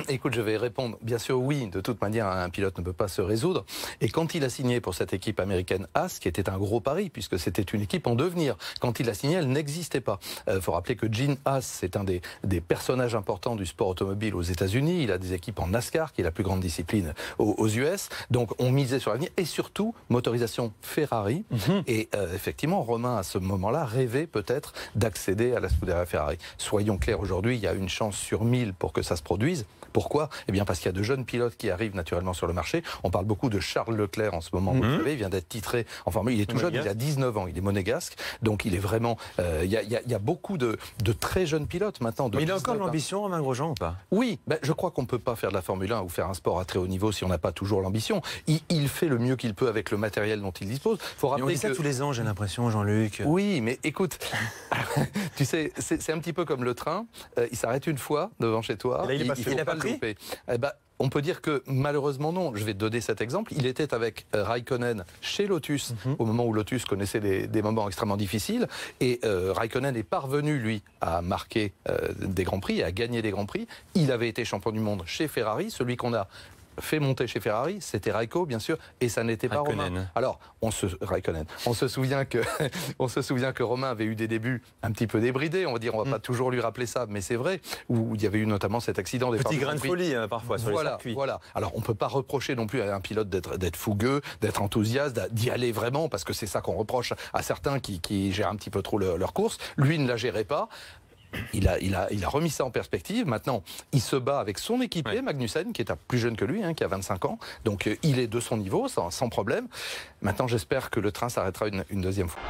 Écoute, je vais répondre. Bien sûr, oui. De toute manière, un pilote ne peut pas se résoudre. Et quand il a signé pour cette équipe américaine Haas, qui était un gros pari, puisque c'était une équipe en devenir, quand il a signé, elle n'existait pas. Il faut rappeler que Gene Haas, c'est un des personnages importants du sport automobile aux États-Unis. Il a des équipes en NASCAR, qui est la plus grande discipline aux US. Donc, on misait sur l'avenir. Et surtout, motorisation Ferrari. Et effectivement, Romain, à ce moment-là, rêvait peut-être d'accéder à la Scuderia Ferrari. Soyons clairs, aujourd'hui, il y a une chance sur 1000 pour que ça se produise. Pourquoi? Eh bien, parce qu'il y a de jeunes pilotes qui arrivent naturellement sur le marché. On parle beaucoup de Charles Leclerc en ce moment. Vous le savez, il vient d'être titré en Formule. Il est tout jeune, il a 19 ans. Il est monégasque. Donc, il est vraiment... Il y a beaucoup de très jeunes pilotes maintenant. Mais il a encore l'ambition, Romain Grosjean, ou pas? Oui, ben, je crois qu'on ne peut pas faire de la Formule 1 ou faire un sport à très haut niveau si on n'a pas toujours l'ambition. Il fait le mieux qu'il peut avec le matériel dont il dispose. Faut rappeler on dit ça tous les ans, j'ai l'impression, Jean-Luc. Oui, mais écoute, tu sais, c'est un petit peu comme le train. Il s'arrête une fois devant chez toi. Et là, il n'a pas pris. Eh ben, on peut dire que malheureusement non. Je vais te donner cet exemple. Il était avec Raikkonen chez Lotus au moment où Lotus connaissait des moments extrêmement difficiles. Et Raikkonen est parvenu, lui, à marquer des Grands Prix et à gagner des Grands Prix. Il avait été champion du monde chez Ferrari. Celui qu'on a fait monter chez Ferrari, c'était Raikko, bien sûr, et ça n'était pas Romain. Alors, on se souvient que Romain avait eu des débuts un petit peu débridés, on va dire, on va pas toujours lui rappeler ça, mais c'est vrai, où il y avait eu notamment cet accident des petit grain de folie parfois sur les circuits. Voilà. Alors, on peut pas reprocher non plus à un pilote d'être fougueux, d'être enthousiaste, d'y aller vraiment, parce que c'est ça qu'on reproche à certains qui gèrent un petit peu trop leur course. Lui ne la gérait pas. Il a remis ça en perspective. Maintenant, il se bat avec son équipier, Magnussen, qui est plus jeune que lui, qui a 25 ans. Donc, il est de son niveau, sans problème. Maintenant, j'espère que le train s'arrêtera une deuxième fois.